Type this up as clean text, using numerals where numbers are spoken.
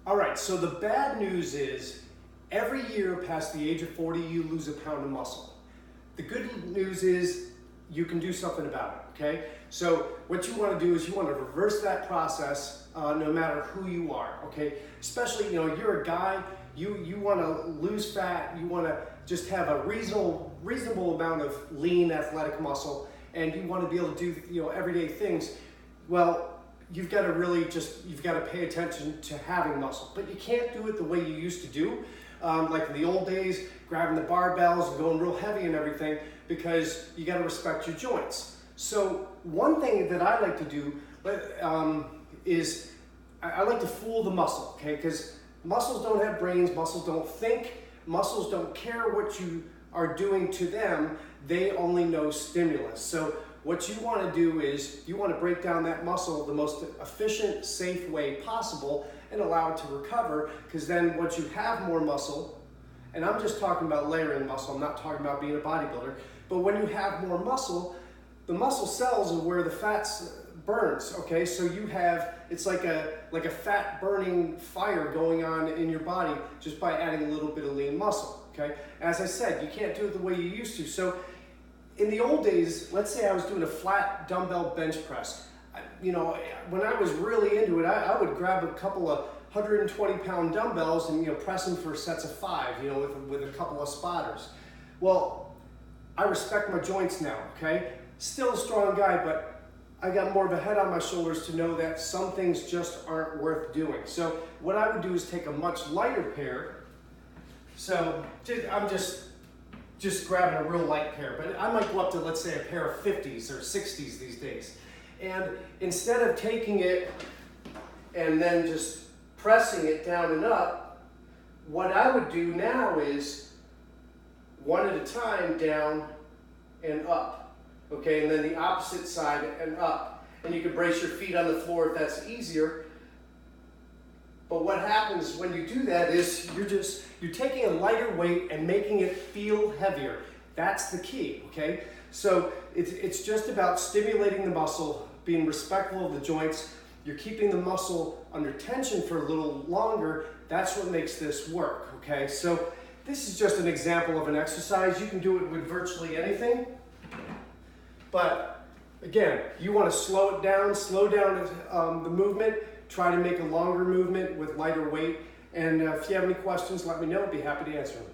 All right, so the bad news is every year past the age of 40, you lose a pound of muscle. The good news is you can do something about it, okay? So what you want to do is you want to reverse that process no matter who you are, okay? Especially, you're a guy, you want to lose fat, you want to just have a reasonable amount of lean athletic muscle, and you want to be able to do, everyday things. Well, you've got to pay attention to having muscle, but you can't do it the way you used to do. Like in the old days, grabbing the barbells and going real heavy and everything, because you got to respect your joints. So one thing that I like to do is I like to fool the muscle, okay? Because muscles don't have brains, muscles don't think, muscles don't care what you are doing to them, they only know stimulus. So what you want to do is you want to break down that muscle the most efficient, safe way possible and allow it to recover, because then once you have more muscle, and I'm just talking about layering muscle, I'm not talking about being a bodybuilder, but when you have more muscle, the muscle cells are where the fats burns, okay? So you have, it's like a fat burning fire going on in your body just by adding a little bit of lean muscle, okay? As I said, you can't do it the way you used to. So in the old days, let's say I was doing a flat dumbbell bench press. When I was really into it, I would grab a couple of 120-pound dumbbells and press them for sets of 5, with a couple of spotters. Well, I respect my joints now, okay? Still a strong guy, but I got more of a head on my shoulders to know that some things just aren't worth doing. So what I would do is take a much lighter pair. So I'm just grabbing a real light pair, but I might go up to, let's say, a pair of 50s or 60s these days. And instead of taking it and then just pressing it down and up, what I would do now is one at a time, down and up, okay? And then the opposite side and up. And you can brace your feet on the floor if that's easier. But what happens when you do that is you're taking a lighter weight and making it feel heavier. That's the key, okay? So it's just about stimulating the muscle, being respectful of the joints. You're keeping the muscle under tension for a little longer. That's what makes this work, okay? So this is just an example of an exercise. You can do it with virtually anything. But again, you want to slow down the movement. Try to make a longer movement with lighter weight. And if you have any questions, let me know. I'd be happy to answer them.